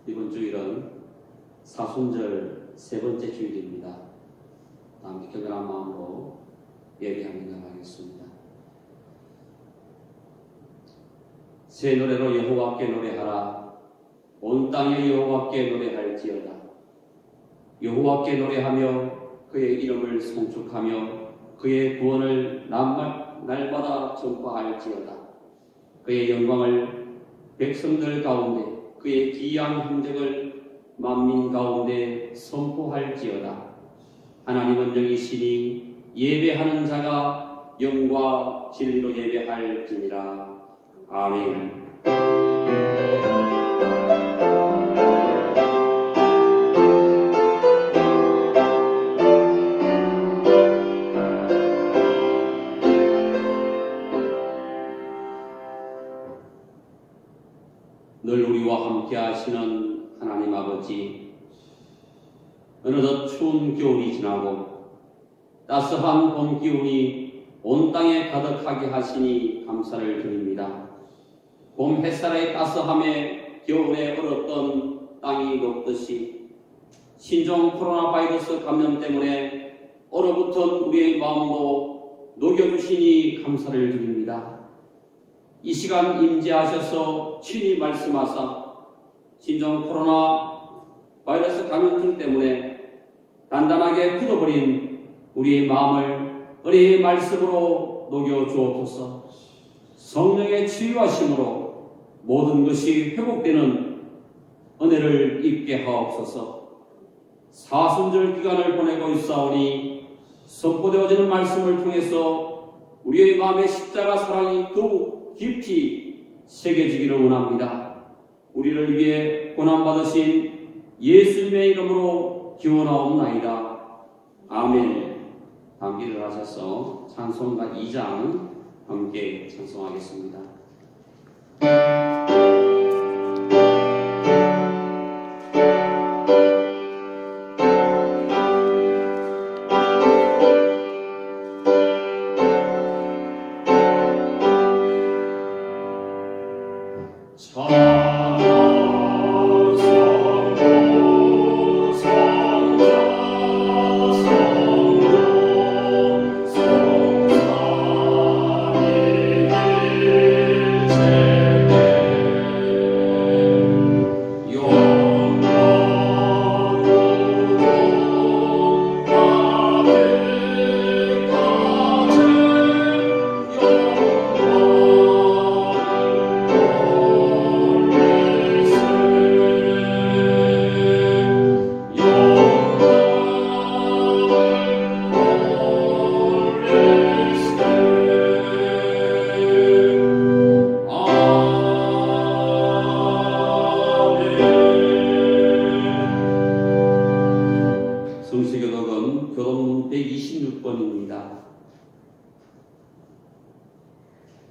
이번 주일은 사순절 세 번째 주일입니다. 함께 경건한 마음으로 예배하며 나가겠습니다. 새 노래로 여호와께 노래하라. 온 땅에 여호와께 노래할지어다. 여호와께 노래하며 그의 이름을 송축하며 그의 구원을 날마다 전파할지어다. 그의 영광을 백성들 가운데 그의 기이한 행적을 만민 가운데 선포할지어다. 하나님은 영이시니 예배하는 자가 영과 진리로 예배할지니라. 아멘. 늘 우리와 함께 하시는 하나님 아버지, 어느덧 추운 겨울이 지나고 따스한 봄 기운이 온 땅에 가득하게 하시니 감사를 드립니다. 봄 햇살의 따스함에 겨울에 얼었던 땅이 녹듯이 신종 코로나 바이러스 감염 때문에 얼어붙은 우리의 마음도 녹여주시니 감사를 드립니다. 이 시간 임재하셔서 친히 말씀하사 신종 코로나 바이러스 감염증 때문에 단단하게 굳어버린 우리의 마음을 은혜의 말씀으로 녹여주옵소서. 성령의 치유하심으로 모든 것이 회복되는 은혜를 입게 하옵소서. 사순절 기간을 보내고 있사오니 선포되어지는 말씀을 통해서 우리의 마음의 십자가 사랑이 더욱 깊이 새겨지기를 원합니다. 우리를 위해 고난받으신 예수님의 이름으로 기원하옵나이다. 아멘. 함께 하셔서 찬송가 2장 함께 찬송하겠습니다.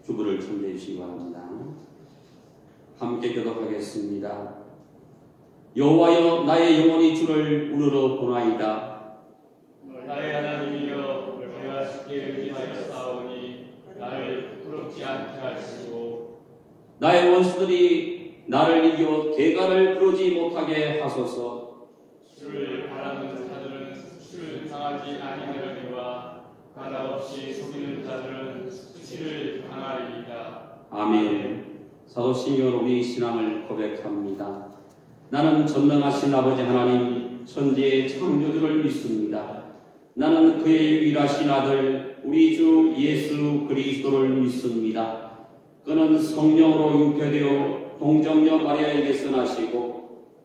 주부를 청대해 주시기 바랍니다. 함께 교독하겠습니다. 여호와여, 나의 영혼이 주를 우러러 보나이다. 나의 하나님이여, 내가 주께 의지하였사오니 나를 부끄럽지 않게 하시고 나의 원수들이 나를 이겨 대가를 부르지 못하게 하소서. 주를 바라는 자들은 수치를 당하지 아니하려니와 가다 없이 속이는 자들은 수치를 당하리이다. 아멘. 사도 시meon 우리 신앙을 고백합니다. 나는 전능하신 아버지 하나님 천지의 창조주를 믿습니다. 나는 그의 유일하신 아들 우리 주 예수 그리스도를 믿습니다. 그는 성령으로 잉태되어 동정녀 마리아에게서 나시고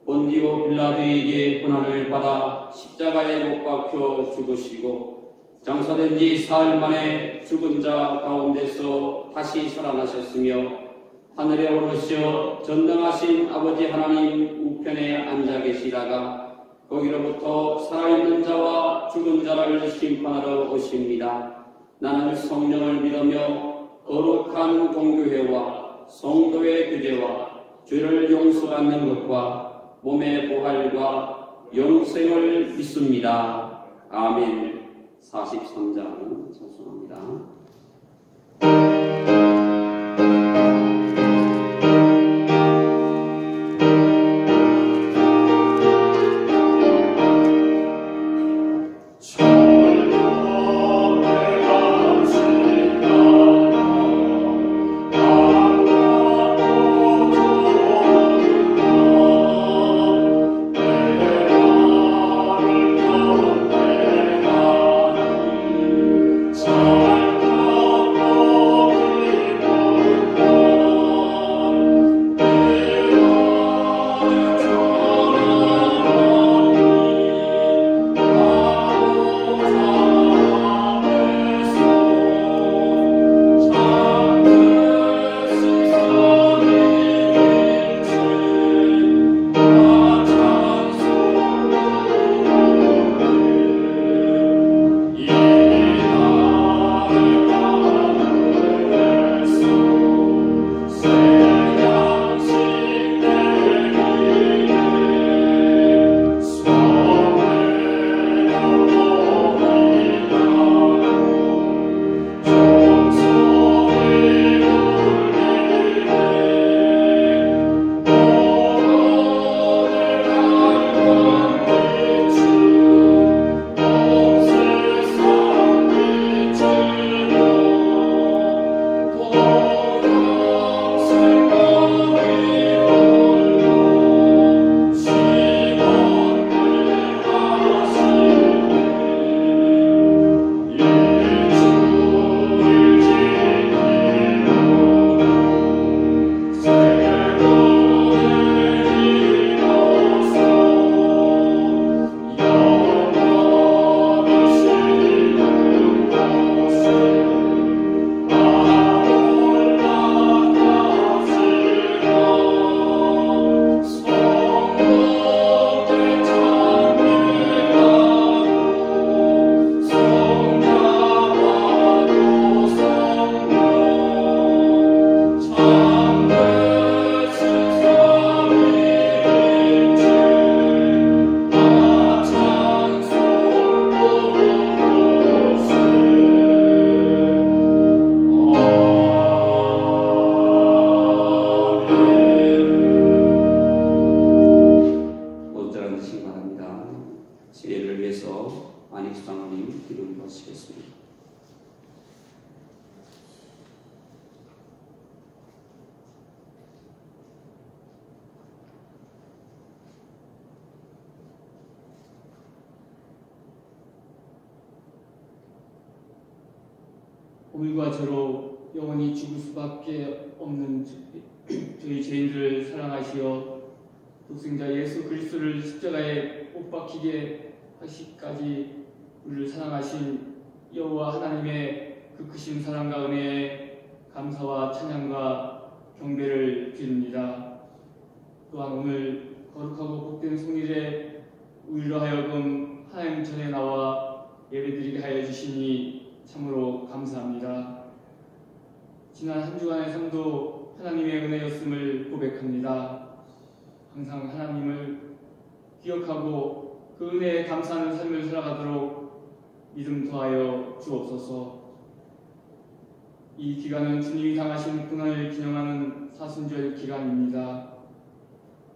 본디오 빌라도에게 고난을 받아 십자가에 못 박혀 죽으시고 장사된 지 사흘 만에 죽은 자 가운데서 다시 살아나셨으며 하늘에 오르시어 전능하신 아버지 하나님 우편에 앉아 계시다가 거기로부터 살아있는 자와 죽은 자를 심판하러 오십니다. 나는 성령을 믿으며 거룩한 공교회와 성도의 교제와 죄를 용서받는 것과 몸의 부활과 영생을 믿습니다. 아멘. 43장 찬송합니다. 오늘과 저로 영원히 죽을 수밖에 없는 저희 죄인들을 사랑하시어 독생자 예수 그리스도를 십자가에 못 박히게 하시기까지 우리를 사랑하신 여호와 하나님의 그 크신 사랑과 은혜에 감사와 찬양과 경배를 드립니다. 또한 오늘 거룩하고 복된 성일에 우리로 하여금 하나님 전에 나와 예배드리게 하여 주시니 참으로 감사합니다. 지난 한 주간의 삶도 하나님의 은혜였음을 고백합니다. 항상 하나님을 기억하고 그 은혜에 감사하는 삶을 살아가도록 믿음 더하여 주옵소서. 이 기간은 주님이 당하신 고난을 기념하는 사순절 기간입니다.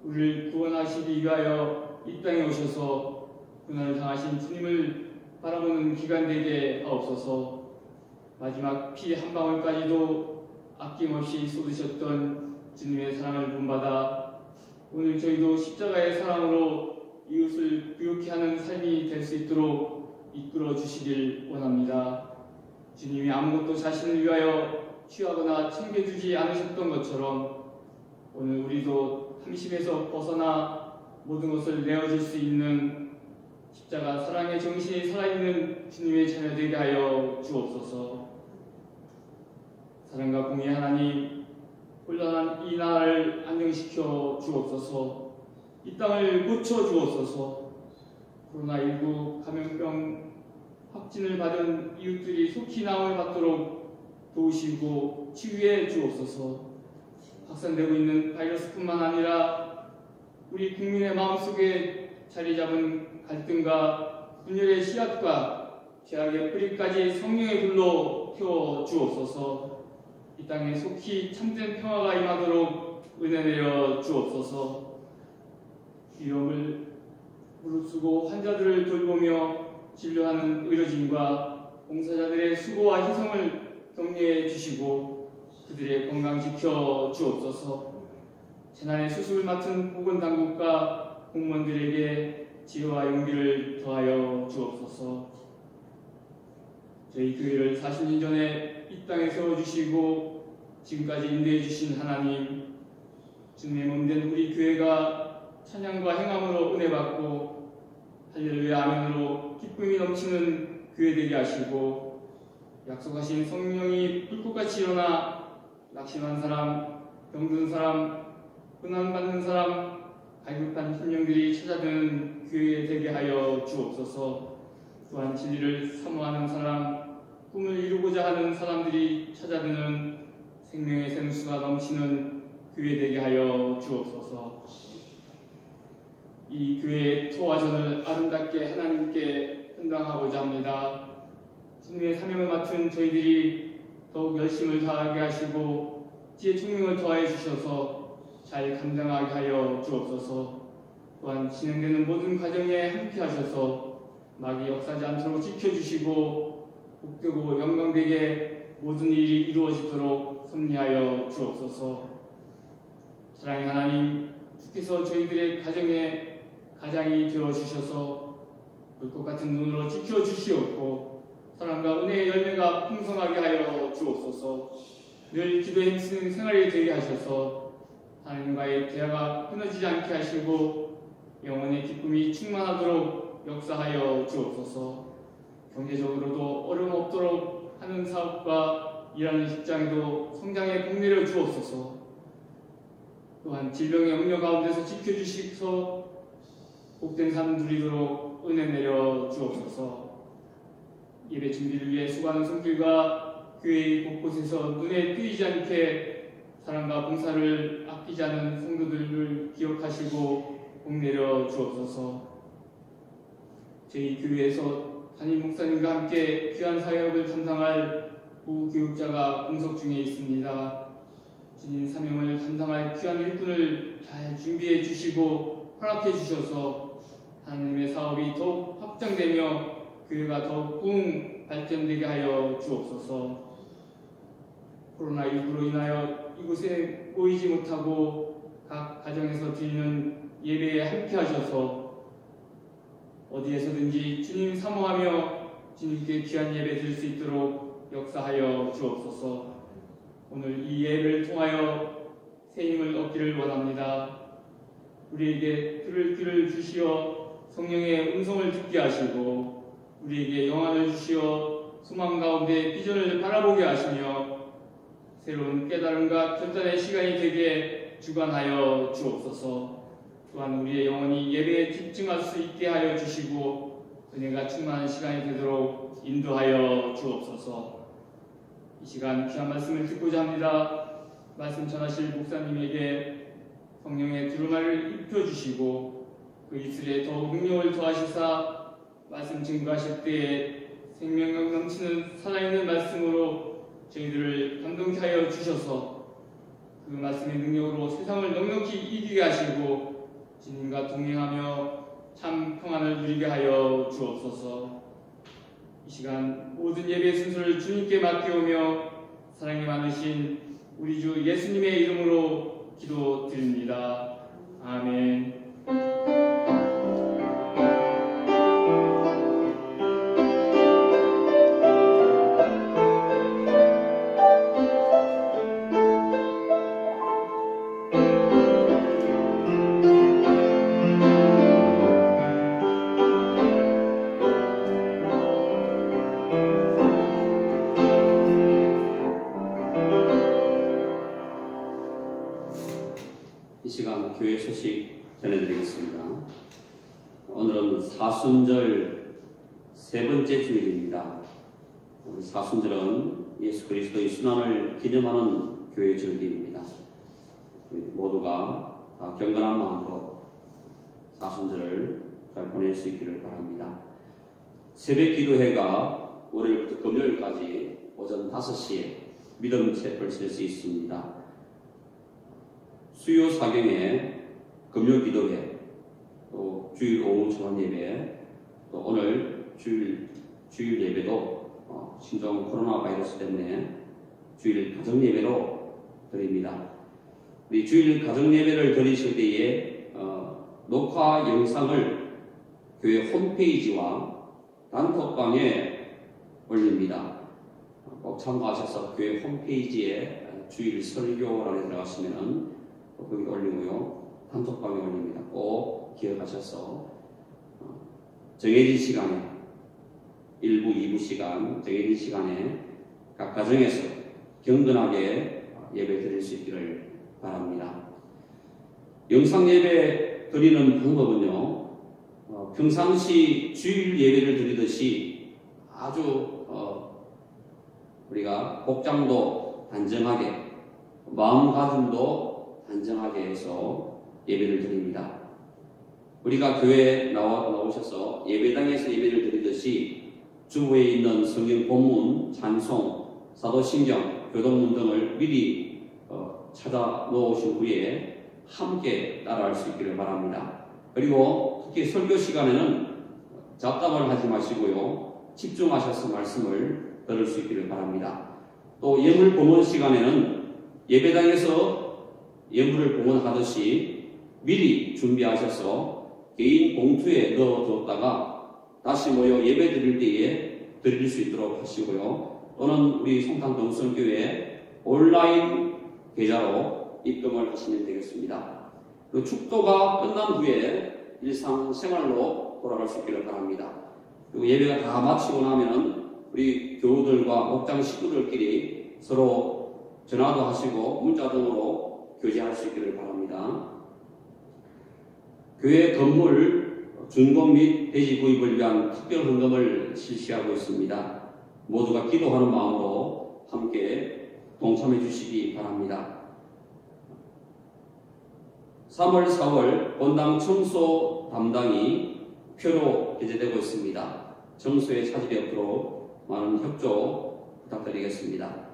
우리를 구원하시기 위하여 이 땅에 오셔서 고난을 당하신 주님을 바라보는 기간 되게 하옵소서. 마지막 피 한 방울까지도 아낌없이 쏟으셨던 주님의 사랑을 본받아 오늘 저희도 십자가의 사랑으로 이웃을 부욕케 하는 삶이 될 수 있도록 이끌어 주시길 원합니다. 주님이 아무것도 자신을 위하여 취하거나 챙겨주지 않으셨던 것처럼 오늘 우리도 탐심에서 벗어나 모든 것을 내어줄 수 있는 십자가 사랑의 정신이 살아있는 주님의 자녀 되게 하여 주옵소서. 사랑과 공의 하나님, 혼란한 이 나라를 안정시켜 주옵소서. 이 땅을 고쳐 주옵소서. 코로나19 감염병 확진을 받은 이웃들이 속히 나음을 받도록 도우시고 치유해 주옵소서. 확산되고 있는 바이러스뿐만 아니라 우리 국민의 마음속에 자리 잡은 갈등과 분열의 씨앗과 죄악의 뿌리까지 성령의 불로 태워 주옵소서. 이 땅에 속히 참된 평화가 임하도록 은혜 내려 주옵소서. 위험을 무릅쓰고 환자들을 돌보며 진료하는 의료진과 봉사자들의 수고와 희생을 격려해 주시고 그들의 건강 지켜 주옵소서. 재난의 수습을 맡은 보건당국과 공무원들에게 지혜와 용기를 더하여 주옵소서. 저희 교회를 40년 전에 이 땅에 세워주시고 지금까지 인도해 주신 하나님, 주님의 몸된 우리 교회가 찬양과 행함으로 은혜 받고 할렐루야 아멘으로 기쁨이 넘치는 교회 되게 하시고 약속하신 성령이 불꽃같이 일어나 낙심한 사람, 병든 사람, 고난받는 사람, 갈급한 심령들이 찾아드는 교회 되게 하여 주옵소서. 또한 진리를 사모하는 사람, 꿈을 이루고자 하는 사람들이 찾아드는 생명의 생수가 넘치는 교회 되게 하여 주옵소서. 이 교회의 토화전을 아름답게 하나님께 헌당하고자 합니다. 주님의 사명을 맡은 저희들이 더욱 열심을 다하게 하시고 지혜 총명을 더하여 주셔서 잘 감당하게 하여 주옵소서. 또한 진행되는 모든 과정에 함께 하셔서 마귀 역사하지 않도록 지켜주시고 복되고 영광되게 모든 일이 이루어지도록 섭리하여 주옵소서. 사랑의 하나님, 주께서 저희들의 가장이 되어주셔서 불꽃 같은 눈으로 지켜주시옵고 사랑과 은혜의 열매가 풍성하게 하여 주옵소서. 늘 기도에 힘쓰는 생활이 되게 하셔서 하나님과의 대화가 끊어지지 않게 하시고 영혼의 기쁨이 충만하도록 역사하여 주옵소서. 경제적으로도 어려움 없도록 하는 사업과 일하는 직장에도 성장에 복내려 주옵소서. 또한 질병의 염려 가운데서 지켜주시서 복된 삶 누리도록 은혜 내려 주옵소서. 예배 준비를 위해 수고하는 손길과 교회 곳곳에서 눈에 띄지 않게 사랑과 봉사를 아끼지 않은 성도들을 기억하시고 복내려 주옵소서. 저희 교회에서 담임 목사님과 함께 귀한 사역을 감당할 부교육자가 공석 중에 있습니다. 주님 사명을 감당할 귀한 일꾼을 잘 준비해 주시고 허락해 주셔서 하나님의 사업이 더욱 확장되며 교회가 더욱 붕 발전되게 하여 주옵소서. 코로나19로 인하여 이곳에 모이지 못하고 각 가정에서 드리는 예배에 함께 하셔서 어디에서든지 주님 사모하며 주님께 귀한 예배 드릴 수 있도록 역사하여 주옵소서. 오늘 이 예배를 통하여 새 힘을 얻기를 원합니다. 우리에게 들을 귀를 주시어 성령의 음성을 듣게 하시고 우리에게 영안을 주시어 소망 가운데 비전을 바라보게 하시며 새로운 깨달음과 결단의 시간이 되게 주관하여 주옵소서. 또한 우리의 영혼이 예배에 집중할 수 있게 하여 주시고 은혜가 충만한 시간이 되도록 인도하여 주옵소서. 이 시간 귀한 말씀을 듣고자 합니다. 말씀 전하실 목사님에게 성령의 두루마리를 입혀주시고 그 입술에 더욱 능력을 더하시사 말씀 증거하실 때에 생명력 넘치는 살아있는 말씀으로 저희들을 감동케 하여 주셔서 그 말씀의 능력으로 세상을 넉넉히 이기게 하시고 주님과 동행하며 참 평안을 누리게 하여 주옵소서. 이 시간 모든 예배 순서를 주님께 맡겨오며 사랑이 많으신 우리 주 예수님의 이름으로 기도드립니다. 아멘. 교회 소식 전해드리겠습니다. 오늘은 사순절 세 번째 주일입니다. 사순절은 예수 그리스도의 순환을 기념하는 교회 절기입니다. 모두가 다 경건한 마음으로 사순절을 잘 보낼 수 있기를 바랍니다. 새벽 기도회가 월요일부터 금요일까지 오전 5시에 믿음 채플실에서 있습니다. 수요 사경에 금요 기도회, 또 주일 오후 저녁 예배, 또 오늘 주일 예배도 신종 코로나 바이러스 때문에 주일 가정 예배로 드립니다. 우리 주일 가정 예배를 드리실 때에 녹화 영상을 교회 홈페이지와 단톡방에 올립니다. 꼭 참고하셔서 교회 홈페이지에 주일 설교란에 들어가시면은 거기 올리고요. 단톡방에 올립니다. 꼭 기억하셔서 정해진 시간에 1부, 2부 시간 정해진 시간에 각 가정에서 경건하게 예배 드릴 수 있기를 바랍니다. 영상 예배 드리는 방법은요. 평상시 주일 예배를 드리듯이 아주 우리가 복장도 단정하게 마음가짐도 단정하게 해서 예배를 드립니다. 우리가 교회에 나오셔서 예배당에서 예배를 드리듯이 주보에 있는 성경 본문, 찬송, 사도신경, 교동문 등을 미리 찾아 놓으신 후에 함께 따라할 수 있기를 바랍니다. 그리고 특히 설교 시간에는 잡담을 하지 마시고요. 집중하셔서 말씀을 들을 수 있기를 바랍니다. 또 예물 봉헌 시간에는 예배당에서 예물을 봉헌하듯이 미리 준비하셔서 개인 봉투에 넣어두었다가 다시 모여 예배 드릴 때에 드릴 수 있도록 하시고요. 또는 우리 송탄 동성교회 온라인 계좌로 입금을 하시면 되겠습니다. 그 축도가 끝난 후에 일상생활로 돌아갈 수 있기를 바랍니다. 그리고 예배가 다 마치고 나면 우리 교우들과 목장 식구들끼리 서로 전화도 하시고 문자 등으로 교제할 수 있기를 바랍니다. 교회 건물 준공 및 대지 구입을 위한 특별 헌금을 실시하고 있습니다. 모두가 기도하는 마음으로 함께 동참해 주시기 바랍니다. 3월, 4월 본당 청소 담당이 표로 게재되고 있습니다. 청소에 차질이 없도록 많은 협조 부탁드리겠습니다.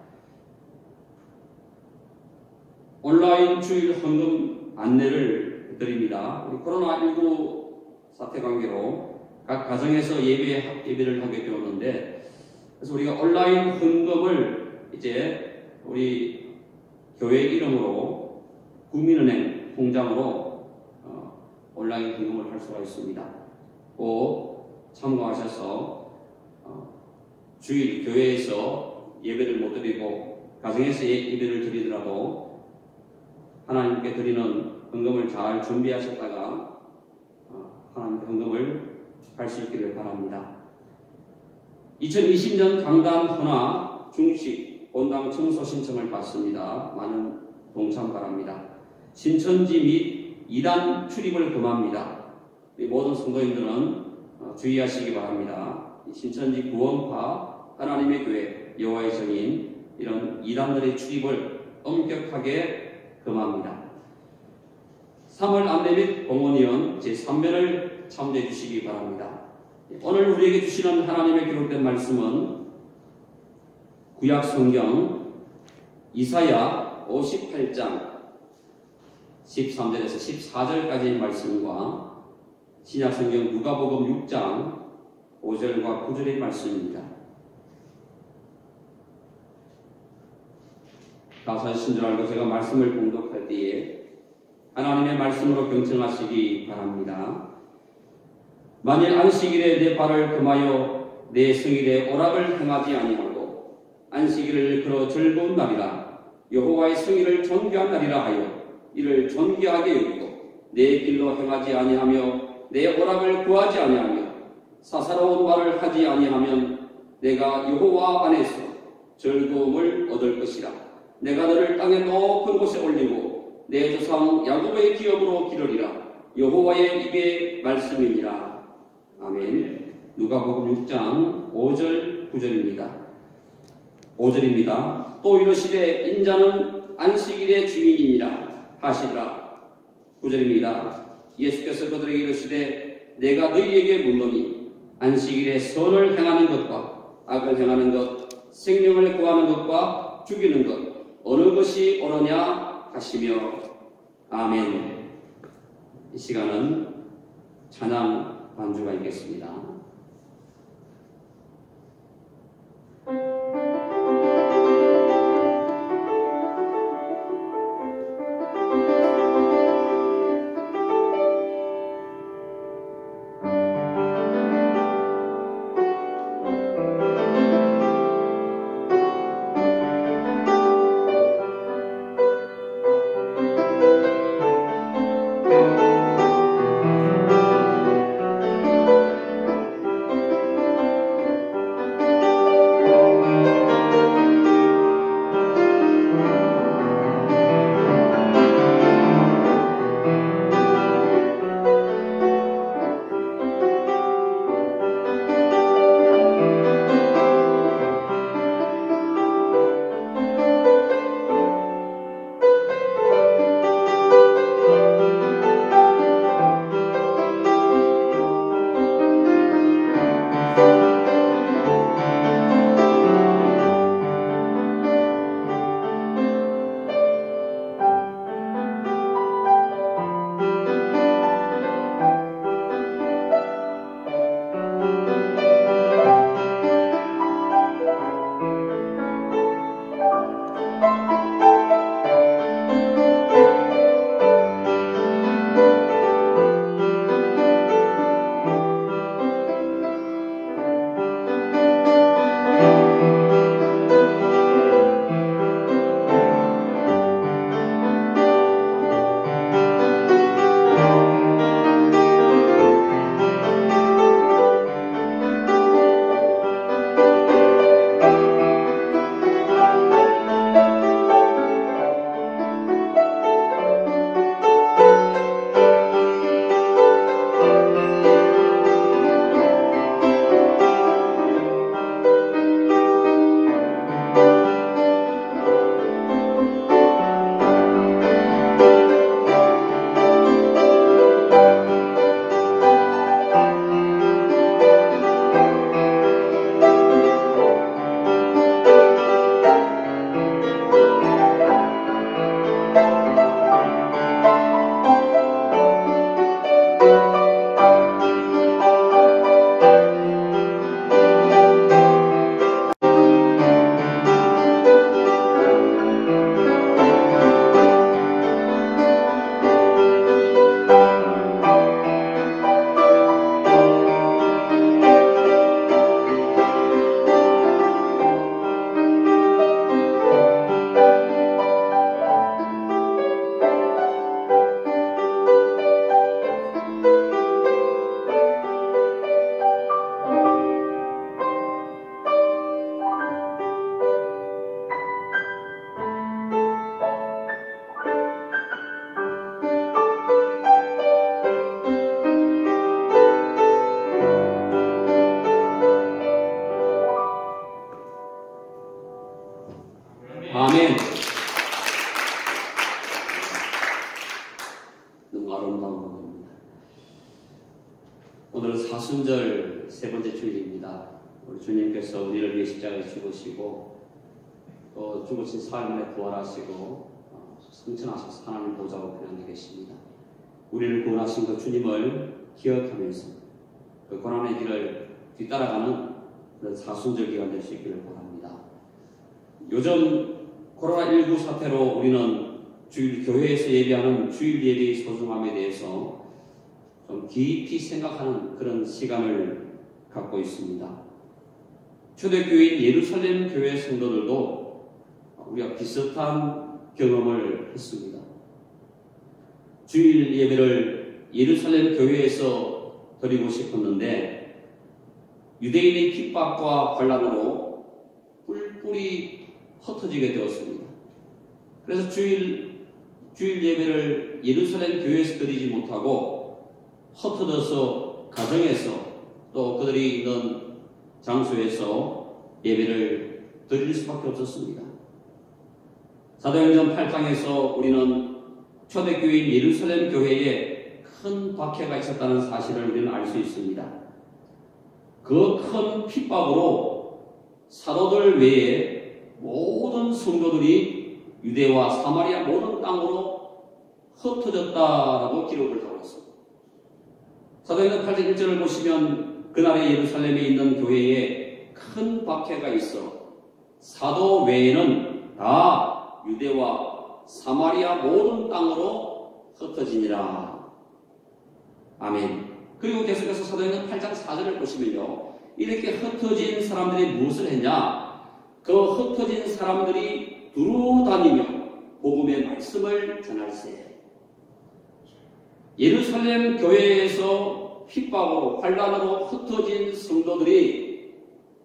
온라인 주일 헌금 안내를 드립니다. 우리 코로나19 사태 관계로 각 가정에서 예배를 하게 되었는데, 그래서 우리가 온라인 헌금을 이제 우리 교회 이름으로 국민은행 통장으로 온라인 헌금을 할 수가 있습니다. 꼭 참고하셔서 주일 교회에서 예배를 못 드리고 가정에서 예배를 드리더라도 하나님께 드리는 헌금을 잘 준비하셨다가 하나님께 헌금을 할 수 있기를 바랍니다. 2020년 강단 헌화 중식 본당 청소 신청을 받습니다. 많은 동참 바랍니다. 신천지 및 이단 출입을 금합니다. 모든 성도님들은 주의하시기 바랍니다. 신천지 구원파 하나님의 교회 여호와의 증인 이런 이단들의 출입을 엄격하게 금합니다. 3월 안내 및 봉헌위원 제3면을 참조해 주시기 바랍니다. 오늘 우리에게 주시는 하나님의 기록된 말씀은 구약 성경 이사야 58장 13절에서 14절까지의 말씀과 신약 성경 누가복음 6장 5절과 9절의 말씀입니다. 가사하신 줄 알고 제가 말씀을 봉독할 때에 하나님의 말씀으로 경청하시기 바랍니다. 만일 안식일에 내 발을 금하여 내 성일에 오락을 행하지 아니하고 안식일을 걸어 즐거운 날이라 여호와의 성일을 존귀한 날이라 하여 이를 존귀하게 여기고 내 길로 행하지 아니하며 내 오락을 구하지 아니하며 사사로운 말을 하지 아니하면 내가 여호와 안에서 즐거움을 얻을 것이라. 내가 너를 땅의 높은 곳에 올리고 내 조상 야곱의 기업으로 기르리라. 여호와의 입의 말씀이니라. 아멘. 누가복음 6장 5절 9절입니다. 5절입니다. 또 이르시되 인자는 안식일의 주인이니라 하시라. 9절입니다. 예수께서 그들에게 이르시되 내가 너희에게 묻노니 안식일에 선을 행하는 것과 악을 행하는 것, 생명을 구하는 것과 죽이는 것 어느 것이 옳으냐 하시며 아멘. 이 시간은 찬양 반주가 있겠습니다. 아름다운 부분입니다. 오늘은 사순절 세 번째 주일입니다. 우리 주님께서 우리를 위해 십자가에 죽으시고 또 죽으신 사흘 만에 부활하시고 승천하셔서 하나님 보좌로 편안히 계십니다. 우리를 구원하신 그 주님을 기억하면서 그 고난의 길을 뒤따라가는 그런 사순절 기간 될 수 있기를 바랍니다. 요즘 코로나19 사태로 우리는 교회에서 예배하는 주일 예배의 소중함에 대해서 좀 깊이 생각하는 그런 시간을 갖고 있습니다. 초대교회인 예루살렘 교회 성도들도 우리가 비슷한 경험을 했습니다. 주일 예배를 예루살렘 교회에서 드리고 싶었는데 유대인의 핍박과 환란으로 뿔뿔이 흩어지게 되었습니다. 그래서 주일 예배를 예루살렘 교회에서 드리지 못하고 흩어져서 가정에서 또 그들이 있는 장소에서 예배를 드릴 수밖에 없었습니다. 사도행전 8장에서 우리는 초대교회인 예루살렘 교회에 큰 박해가 있었다는 사실을 우리는 알 수 있습니다. 그 큰 핍박으로 사도들 외에 모든 성도들이 유대와 사마리아 모든 땅으로 흩어졌다라고 기록을 하고 있습니다. 사도행전 8장 1절을 보시면 그날의 예루살렘에 있는 교회에 큰 박해가 있어 사도 외에는 다 유대와 사마리아 모든 땅으로 흩어지니라. 아멘. 그리고 계속해서 사도행전 8장 4절을 보시면요, 이렇게 흩어진 사람들이 무엇을 했냐? 그 흩어진 사람들이 두루 다니며 복음의 말씀을 전할세. 예루살렘 교회에서 핍박으로 환란으로 흩어진 성도들이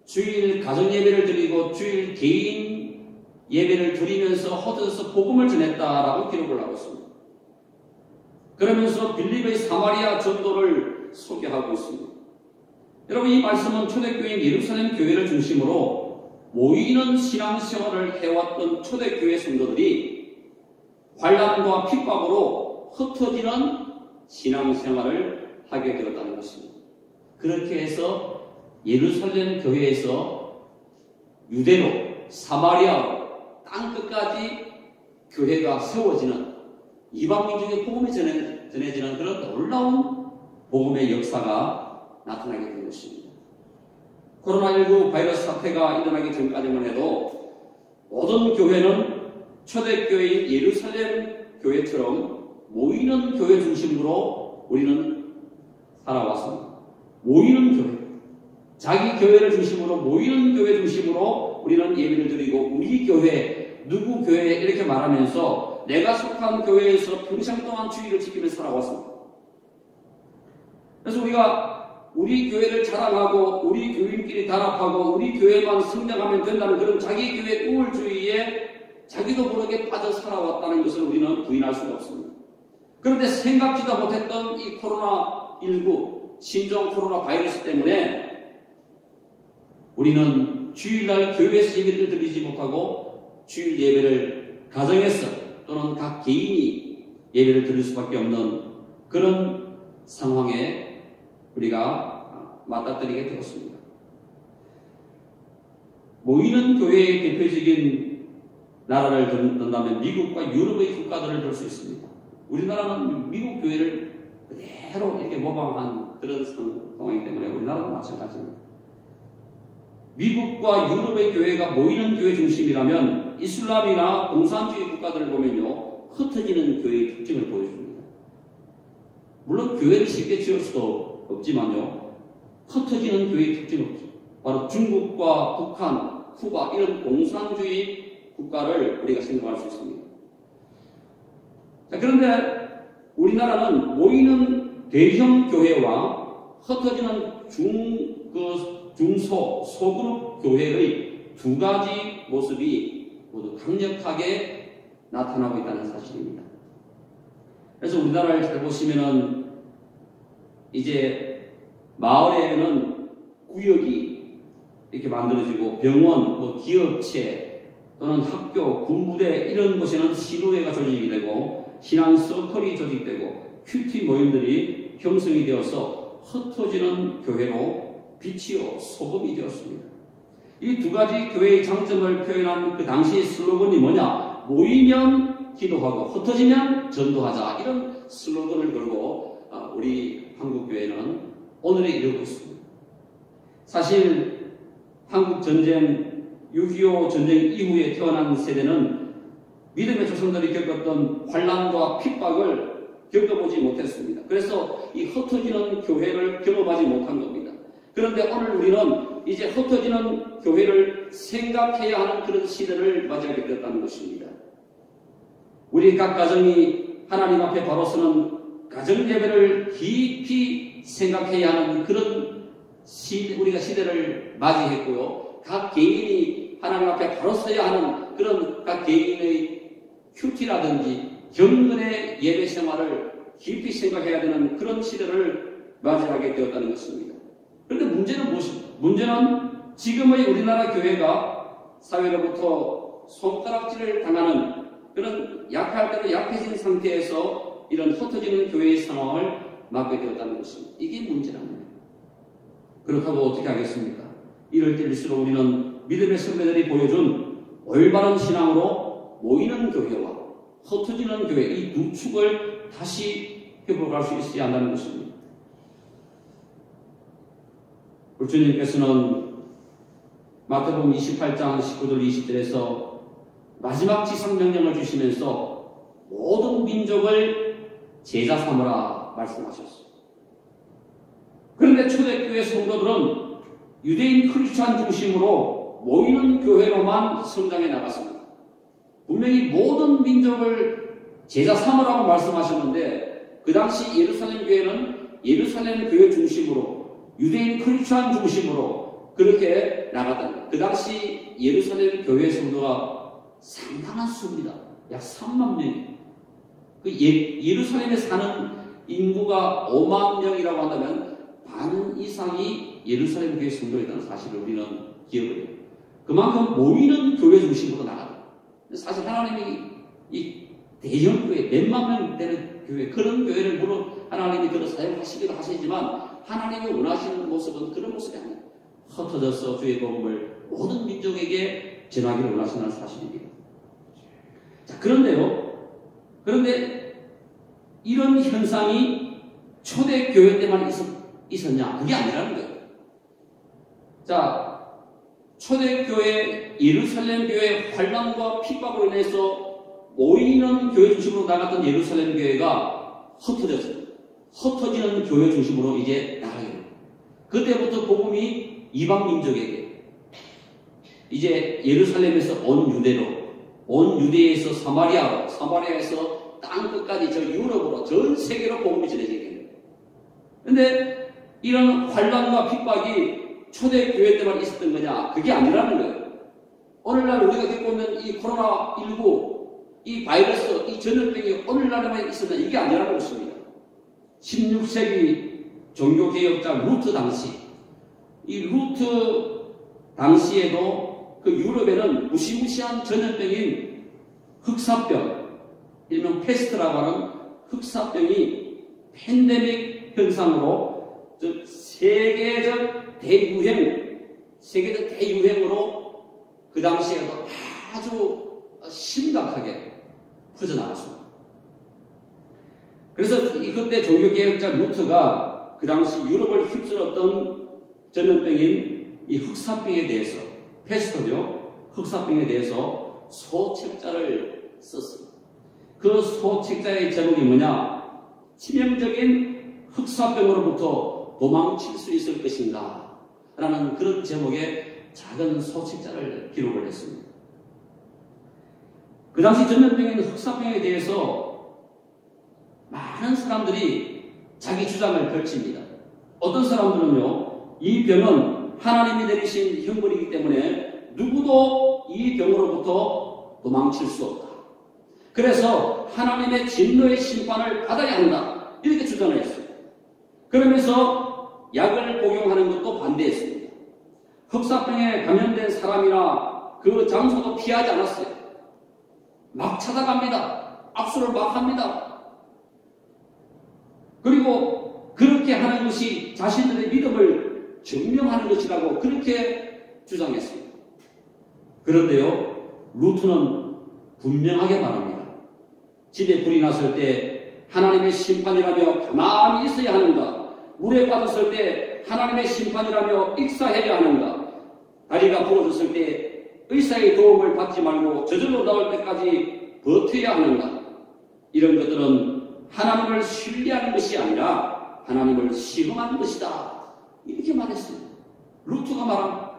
주일 가정 예배를 드리고 주일 개인 예배를 드리면서 흩어져서 복음을 전했다라고 기록을 하고 있습니다. 그러면서 빌립의 사마리아 전도를 소개하고 있습니다. 여러분, 이 말씀은 초대교회인 예루살렘 교회를 중심으로 모이는 신앙생활을 해왔던 초대교회 성도들이 환란과 핍박으로 흩어지는 신앙생활을 하게 되었다는 것입니다. 그렇게 해서 예루살렘 교회에서 유대로 사마리아로 땅끝까지 교회가 세워지는 이방민족의 복음이 전해지는 그런 놀라운 복음의 역사가 나타나게 된 것입니다. 코로나19 바이러스 사태가 일어나기 전까지만 해도 모든 교회는 초대교회인 예루살렘 교회처럼 모이는 교회 중심으로 우리는 살아왔습니다. 모이는 교회, 자기 교회를 중심으로 모이는 교회 중심으로 우리는 예배를 드리고 우리 교회, 누구 교회 이렇게 말하면서 내가 속한 교회에서 평생 동안 주의를 지키며 살아왔습니다. 그래서 우리가 우리 교회를 자랑하고 우리 교인끼리 단합하고 우리 교회만 성장하면 된다는 그런 자기 교회 우월주의에 자기도 모르게 빠져 살아왔다는 것을 우리는 부인할 수가 없습니다. 그런데 생각지도 못했던 이 코로나19 신종 코로나 바이러스 때문에 우리는 주일날 교회에서 예배를 드리지 못하고 주일 예배를 가정에서 또는 각 개인이 예배를 드릴 수밖에 없는 그런 상황에 우리가 맞닥뜨리게 되었습니다. 모이는 교회의 대표적인 나라를 든다면 미국과 유럽의 국가들을 들 수 있습니다. 우리나라는 미국 교회를 그대로 이렇게 모방한 그런 상황이기 때문에 우리나라도 마찬가지입니다. 미국과 유럽의 교회가 모이는 교회 중심이라면 이슬람이나 공산주의 국가들을 보면요, 흩어지는 교회의 특징을 보여줍니다. 물론 교회를 쉽게 지을 수도 없지만요, 흩어지는 교회의 특징이 없죠. 바로 중국과 북한, 쿠바 이런 공산주의 국가를 우리가 생각할 수 있습니다. 자, 그런데 우리나라는 모이는 대형 교회와 흩어지는 중소, 소그룹 교회의 두 가지 모습이 모두 강력하게 나타나고 있다는 사실입니다. 그래서 우리나라를 잘 보시면은 이제 마을에는 구역이 이렇게 만들어지고 병원, 기업체 또는 학교, 군부대 이런 곳에는 시도회가 조직이 되고 신앙 서클이 조직되고 큐티 모임들이 형성이 되어서 흩어지는 교회로 빛이요 소금이 되었습니다. 이 두 가지 교회의 장점을 표현한 그 당시의 슬로건이 뭐냐? 모이면 기도하고 흩어지면 전도하자. 이런 슬로건을 걸고 우리 한국교회는 오늘에 이르고 있습니다. 사실 한국 전쟁 6.25 전쟁 이후에 태어난 세대는 믿음의 조상들이 겪었던 환난과 핍박을 겪어보지 못했습니다. 그래서 이 흩어지는 교회를 경험하지 못한 겁니다. 그런데 오늘 우리는 이제 흩어지는 교회를 생각해야 하는 그런 시대를 맞이하게 되었다는 것입니다. 우리 각 가정이 하나님 앞에 바로 서는 가정예배를 깊이 생각해야 하는 그런 우리가 시대를 맞이했고요. 각 개인이 하나님 앞에 바로 서야 하는 그런 각 개인의 큐티라든지 경건의 예배 생활을 깊이 생각해야 되는 그런 시대를 맞이하게 되었다는 것입니다. 그런데 문제는 무엇입니까? 문제는 지금의 우리나라 교회가 사회로부터 손가락질을 당하는 그런 약할 대로 약해진 상태에서 이런 흩어지는 교회의 상황을 맞게 되었다는 것입니다. 이게 문제랍니다. 그렇다고 어떻게 하겠습니까? 이럴 때일수록 우리는 믿음의 선배들이 보여준 올바른 신앙으로 모이는 교회와 흩어지는 교회 이 두 축을 다시 회복할 수 있어야 한다는 것입니다. 우리 주님께서는 마태복음 28장 19절 20절에서 마지막 지상명령을 주시면서 모든 민족을 제자 삼으라 말씀하셨습니다. 그런데 초대교회 성도들은 유대인 크리스찬 중심으로 모이는 교회로만 성장해 나갔습니다. 분명히 모든 민족을 제자 삼으라고 말씀하셨는데 그 당시 예루살렘 교회는 예루살렘 교회 중심으로 유대인 크리스찬 중심으로 그렇게 나갔다는 거예요. 그 당시 예루살렘 교회 성도가 상당한 수입니다. 약 3만 명. 예루살렘에 사는 인구가 5만 명이라고 한다면 반 이상이 예루살렘 교회 성도였다는 사실을 우리는 기억을 해요. 그만큼 모이는 교회 중심으로 나가다. 사실 하나님이 이 대형 교회, 몇만 명 되는 교회, 그런 교회를 물론 하나님이 그런 사용하시기도 하시지만 하나님이 원하시는 모습은 그런 모습이 아니에요. 흩어져서 주의 복음을 모든 민족에게 전하기를 원하시는 사실입니다. 자, 그런데 이런 현상이 초대교회 때만 있었냐? 그게 아니라는 거예요. 자, 초대교회, 예루살렘 교회 환난과 핍박으로 인해서 모이는 교회 중심으로 나갔던 예루살렘 교회가 흩어졌어요. 흩어지는 교회 중심으로 이제 나가게 됩니다. 그때부터 복음이 이방 민족에게 이제 예루살렘에서 온 유대로, 온 유대에서 사마리아로, 사마리아에서 땅 끝까지 저 유럽으로, 전 세계로 복음이 전해지게 됩니다. 그런데 이런 환난과 핍박이 초대교회 때만 있었던 거냐? 그게 아니라는 거예요. 오늘날 우리가 겪고 있는 이 코로나19, 이 바이러스, 이 전염병이 오늘날에만 있었냐? 이게 아니라는 것입니다. 16세기 종교개혁자 루트 당시, 이 루트 당시에도 그 유럽에는 무시무시한 전염병인 흑사병, 일명 페스트라고 하는 흑사병이 팬데믹 현상으로 세계적 대유행으로 그 당시에도 아주 심각하게 퍼져나갔습니다. 그래서 그때 종교개혁자 루트가 그 당시 유럽을 휩쓸었던 전염병인 이 흑사병에 대해서, 페스토죠, 흑사병에 대해서 소책자를 썼습니다. 그 소책자의 제목이 뭐냐? 치명적인 흑사병으로부터 도망칠 수 있을 것인가? 라는 그런 제목의 작은 소책자를 기록을 했습니다. 그 당시 전염병인 흑사병에 대해서 많은 사람들이 자기 주장을 펼칩니다. 어떤 사람들은요, 이 병은 하나님이 내리신 형벌이기 때문에 누구도 이 병으로부터 도망칠 수 없다. 그래서 하나님의 진노의 심판을 받아야 한다. 이렇게 주장을 했어요. 그러면서 약을 복용하는 것도 반대했습니다. 흑사병에 감염된 사람이나 그 장소도 피하지 않았어요. 막 찾아갑니다. 압수를 막 합니다. 그리고 그렇게 하는 것이 자신들의 믿음을 증명하는 것이라고 그렇게 주장했습니다. 그런데요, 루트는 분명하게 말합니다. 집에 불이 났을 때 하나님의 심판이라며 가만히 있어야 하는가? 물에 빠졌을 때 하나님의 심판이라며 익사해야 하는가? 다리가 부러졌을 때 의사의 도움을 받지 말고 저절로 나올 때까지 버텨야 하는가? 이런 것들은 하나님을 신뢰하는 것이 아니라 하나님을 시험하는 것이다. 이렇게 말했어요. 루트가 말합니다.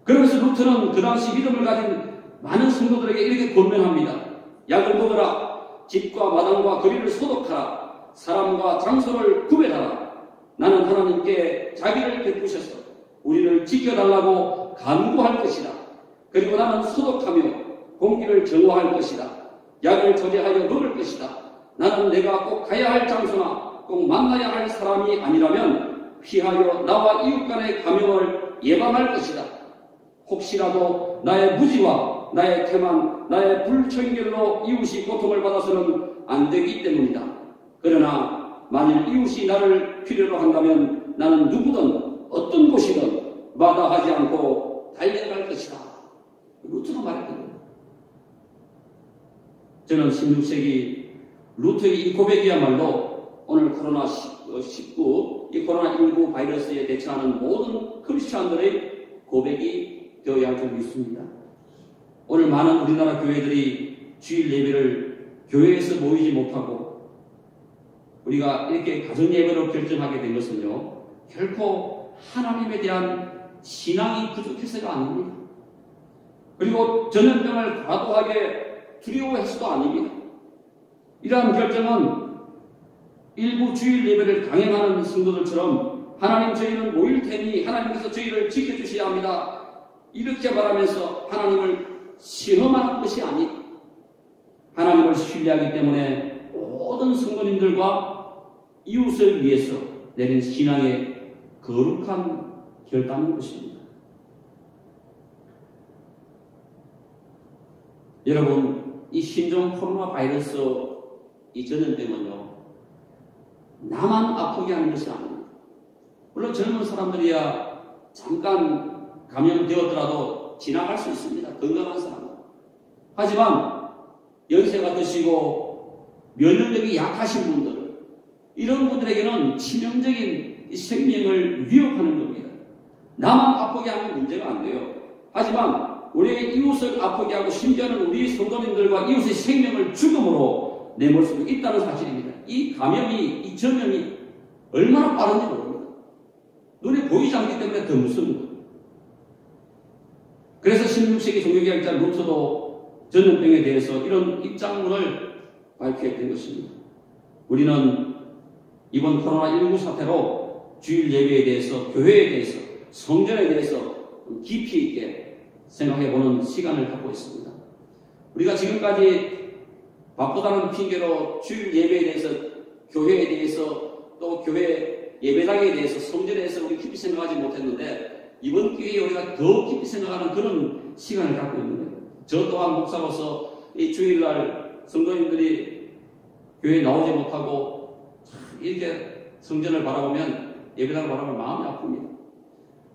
그러면서 루트는 그 당시 믿음을 가진 많은 성도들에게 이렇게 권면합니다. 약을 먹어라. 집과 마당과 거리를 소독하라. 사람과 장소를 구별하라. 나는 하나님께 자기를 베푸셔서 우리를 지켜달라고 간구할 것이다. 그리고 나는 소독하며 공기를 정화할 것이다. 약을 조제하여 먹을 것이다. 나는 내가 꼭 가야 할 장소나 꼭 만나야 할 사람이 아니라면 피하여 나와 이웃 간의 감염을 예방할 것이다. 혹시라도 나의 무지와 나의 태만, 나의 불청결로 이웃이 고통을 받아서는 안 되기 때문이다. 그러나 만일 이웃이 나를 필요로 한다면 나는 누구든 어떤 곳이든 마다하지 않고 달려갈 것이다. 루트가 말했거든요. 저는 16세기 루트의 이 고백이야말로 오늘 코로나19, 이 코로나19 바이러스에 대처하는 모든 크리스찬들의 고백이 되어야 할 줄 믿습니다. 오늘 많은 우리나라 교회들이 주일 예배를 교회에서 모이지 못하고 우리가 이렇게 가정 예배로 결정하게 된 것은요, 결코 하나님에 대한 신앙이 부족해서가 아닙니다. 그리고 전염병을 과도하게 두려워해서도 아닙니다. 이러한 결정은 일부 주일 예배를 강행하는 성도들처럼 하나님 저희는 모일 테니 하나님께서 저희를 지켜주셔야 합니다. 이렇게 말하면서 하나님을 시험하는 것이 아니다. 하나님을 신뢰하기 때문에 모든 성도님들과 이웃을 위해서 내린 신앙의 거룩한 결단인 것입니다. 여러분, 이 신종 코로나 바이러스 이 전염병은요, 나만 아프게 하는 것이 아닙니다. 물론 젊은 사람들이야 잠깐 감염되었더라도 지나갈 수 있습니다. 건강한 사람은. 하지만 연세가 드시고 면역력이 약하신 분들, 이런 분들에게는 치명적인 생명을 위협하는 겁니다. 나만 아프게 하면 문제가 안 돼요. 하지만 우리의 이웃을 아프게 하고 심지어는 우리 성도님들과 이웃의 생명을 죽음으로 내몰 수 있다는 사실입니다. 이 감염이, 이 전염이 얼마나 빠른지 모릅니다. 눈에 보이지 않기 때문에 더 무섭습니다. 그래서 16세기 종교개혁자 루터도 전염병에 대해서 이런 입장문을 발표했던 것입니다. 우리는 이번 코로나19 사태로 주일 예배에 대해서, 교회에 대해서, 성전에 대해서 깊이 있게 생각해보는 시간을 갖고 있습니다. 우리가 지금까지 바쁘다는 핑계로 주일 예배에 대해서, 교회에 대해서, 또 교회 예배당에 대해서, 성전에 대해서 우리 깊이 생각하지 못했는데 이번 기회에 우리가 더 깊이 생각하는 그런 시간을 갖고 있는 거예요. 저 또한 목사로서 이 주일날 성도님들이 교회에 나오지 못하고 이렇게 성전을 바라보면, 예배당을 바라보면 마음이 아픕니다.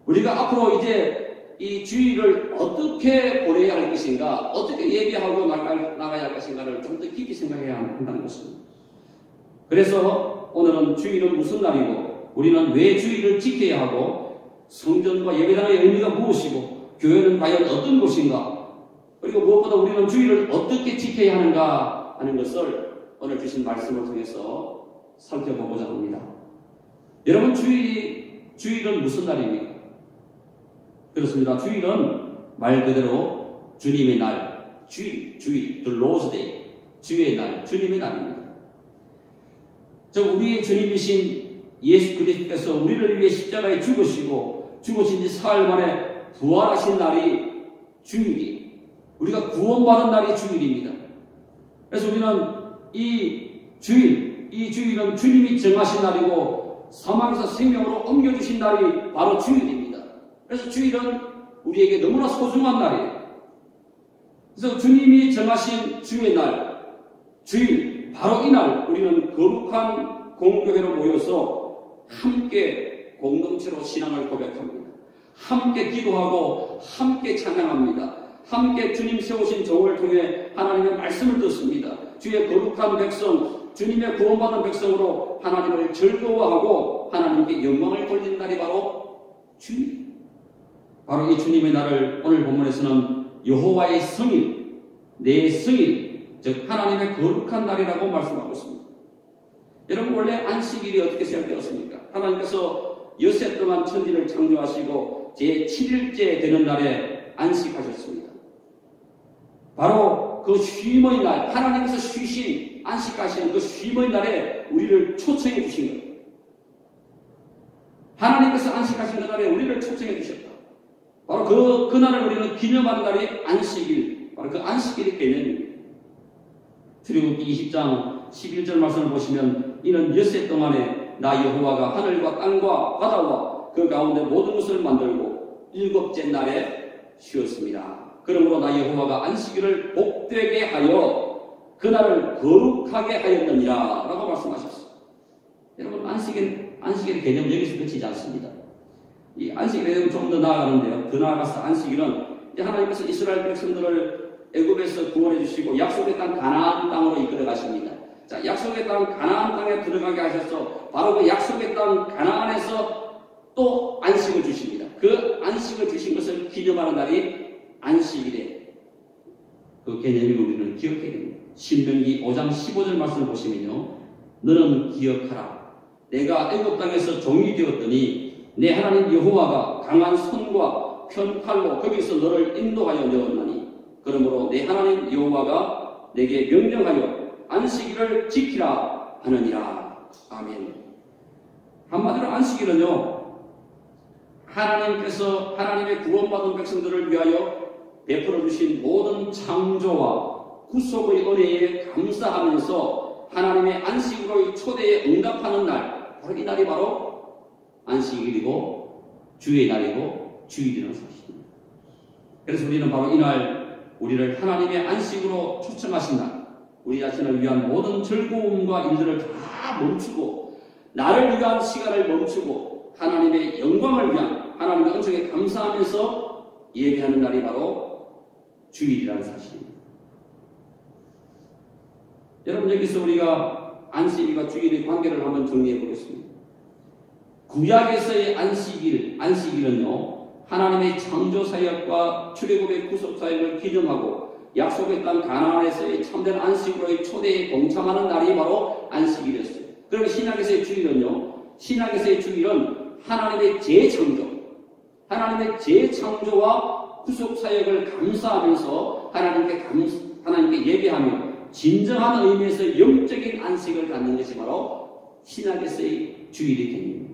우리가 앞으로 이제 이 주일을 어떻게 보내야 할 것인가, 어떻게 예배하고 나가야 할 것인가를 좀 더 깊이 생각해야 한다는 것입니다. 그래서 오늘은 주일은 무슨 날이고, 우리는 왜 주일을 지켜야 하고, 성전과 예배당의 의미가 무엇이고, 교회는 과연 어떤 곳인가, 그리고 무엇보다 우리는 주일을 어떻게 지켜야 하는가 하는 것을 오늘 주신 말씀을 통해서 살펴보고자 합니다. 여러분, 주일은 무슨 날입니까? 그렇습니다. 주일은 말 그대로 주님의 날, 주일, the Lord's Day, 주의 날, 주님의 날입니다. 우리의 주님이신 예수 그리스도께서 우리를 위해 십자가에 죽으시고 죽으신 지 사흘 만에 부활하신 날이 주일이, 우리가 구원받은 날이 주일입니다. 그래서 우리는 이 주일은 주님이 정하신 날이고 사망에서 생명으로 옮겨주신 날이 바로 주일입니다. 그래서 주일은 우리에게 너무나 소중한 날이에요. 그래서 주님이 정하신 주의 날, 주일 바로 이날 우리는 거룩한 공교회로 모여서 함께 공동체로 신앙을 고백합니다. 함께 기도하고 함께 찬양합니다. 함께 주님 세우신 종을 통해 하나님의 말씀을 듣습니다. 주의 거룩한 백성, 주님의 구원받은 백성으로 하나님을 즐거워하고 하나님께 영광을 돌리는 날이 바로 주일. 바로 이 주님의 날을 오늘 본문에서는 여호와의 성일, 내 성일, 즉 하나님의 거룩한 날이라고 말씀하고 있습니다. 여러분, 원래 안식일이 어떻게 시작되었습니까? 하나님께서 엿새 동안 천지를 창조하시고 제7일째 되는 날에 안식하셨습니다. 바로 그 쉼의 날, 하나님께서 쉬신, 안식하시는 그 쉼의 날에 우리를 초청해 주신 거예요. 하나님께서 안식하신 그 날에 우리를 초청해 주셨다. 바로 그 날을 우리는 기념하는 날이 안식일, 바로 그 안식일의 개념입니다. 출애굽기 20장 11절 말씀을 보시면 이는 엿새 동안에 나 여호와가 하늘과 땅과 바다와 그 가운데 모든 것을 만들고 일곱째 날에 쉬었습니다. 그러므로 나 여호와가 안식일을 복되게 하여 그날을 거룩하게 하였느니라 라고 말씀하셨어요. 여러분, 안식일의 개념 여기서 그치지 않습니다. 이 안식일의 개념은 좀 더 나아가는데요. 더 나아가서 안식일은 이제 하나님께서 이스라엘 백성들을 애굽에서 구원해 주시고 약속의 땅 가나안 땅으로 이끌어 가십니다. 자, 약속의 땅 가나안 땅에 들어가게 하셔서 바로 그 약속의 땅 가나안에서 또 안식을 주십니다. 그 안식을 주신 것을 기념하는 날이 안식일의 그 개념을 우리는 기억해야 됩니다. 신명기 5장 15절 말씀을 보시면요. 너는 기억하라. 내가 애굽 땅에서 종이 되었더니 내 하나님 여호와가 강한 손과 편칼로 거기서 너를 인도하여 내었나니 그러므로 내 하나님 여호와가 내게 명령하여 안식일을 지키라 하느니라. 아멘. 한마디로 안식일은요, 하나님께서 하나님의 구원받은 백성들을 위하여 베풀어 주신 모든 창조와 구속의 은혜에 감사하면서 하나님의 안식으로의 초대에 응답하는 날, 바로 이 날이 바로 안식일이고 주의 날이고 주일이라는 사실입니다. 그래서 우리는 바로 이날 우리를 하나님의 안식으로 초청하신 날, 우리 자신을 위한 모든 즐거움과 일들을 다 멈추고 나를 위한 시간을 멈추고 하나님의 영광을 위한 하나님의 은총에 감사하면서 예배하는 날이 바로 주일이라는 사실입니다. 여러분, 여기서 우리가 안식일과 주일의 관계를 한번 정리해 보겠습니다. 구약에서의 안식일은요, 하나님의 창조사역과 출애굽의 구속사역을 기념하고 약속의 땅 가나안에서의 참된 안식으로의 초대에 동참하는 날이 바로 안식일이었어요. 그럼 신약에서의 주일은요, 신약에서의 주일은 하나님의 재창조, 하나님의 재창조와 구속사역을 감사하면서 하나님께 예배하며 진정한 의미에서 영적인 안식을 갖는 것이 바로 신약에서의 주일의 개념입니다.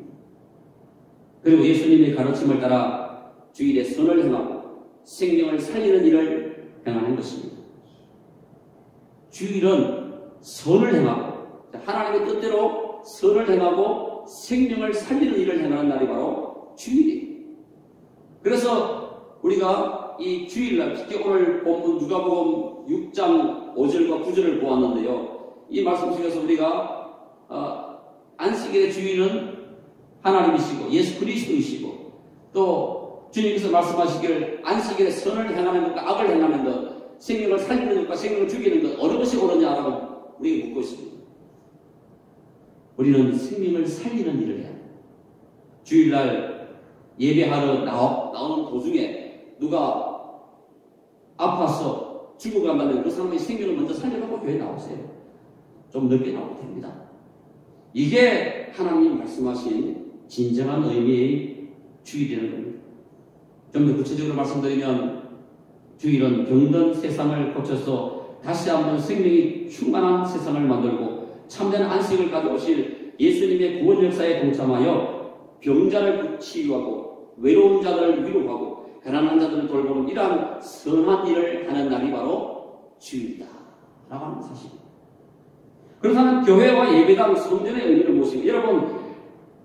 그리고 예수님의 가르침을 따라 주일에 선을 행하고 생명을 살리는 일을 행하는 것입니다. 주일은 선을 행하고 하나님의 뜻대로 선을 행하고 생명을 살리는 일을 행하는 날이 바로 주일이에요. 그래서 우리가 이 주일날, 특히 오늘 본문 누가복음 6장 5절과 9절을 보았는데요. 이 말씀 속에서 우리가 안식일의 주인은 하나님이시고 예수 그리스도이시고 또 주님께서 말씀하시길 안식일에 선을 행하는 것과 악을 행하는 것, 생명을 살리는 것과 생명을 죽이는 것 어느 것이 옳으냐라고 우리가 묻고 있습니다. 우리는 생명을 살리는 일을 해야 합니다. 주일날 예배하러 나오는 도중에 누가 아파서 죽어간다면 그 사람의 생명을 먼저 살려놓고 교회에 나오세요. 좀 늦게 나오도 됩니다. 이게 하나님 말씀하신 진정한 의미의 주일이라는 겁니다. 좀 더 구체적으로 말씀드리면 주일은 병든 세상을 고쳐서 다시 한번 생명이 충만한 세상을 만들고 참된 안식을 가져오실 예수님의 구원 역사에 동참하여 병자를 치유하고 외로운 자들을 위로하고 가난한 자들을 돌보는 이러한 선한 일을 하는 날이 바로 주일이다 라고 하는 사실입니다. 그렇다면 교회와 예배당 성전의 의미를 무엇인가? 여러분,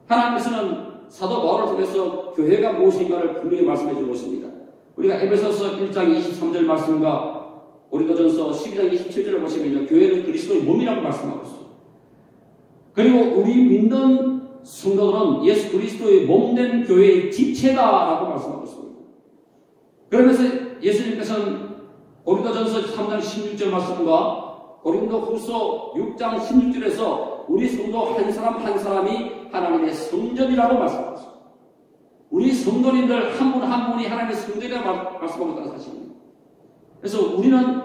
하나님께서는 사도 바울을 통해서 교회가 무엇인가를 분명히 말씀해 주고 있습니다. 우리가 에베소서 1장 23절 말씀과 고린도전서 12장 27절을 보시면요, 교회는 그리스도의 몸이라고 말씀하고 있어요. 그리고 우리 믿는 성도들은 예수 그리스도의 몸된 교회의 지체다라고 말씀하고 있습니다. 그러면서 예수님께서는 고린도전서 3장 16절 말씀과 고린도후서 6장 16절에서 우리 성도 한 사람 한 사람이 하나님의 성전이라고 말씀하셨습니다. 우리 성도님들 한 분 한 분이 하나님의 성전이라고 말씀하고 있다는 사실입니다. 그래서 우리는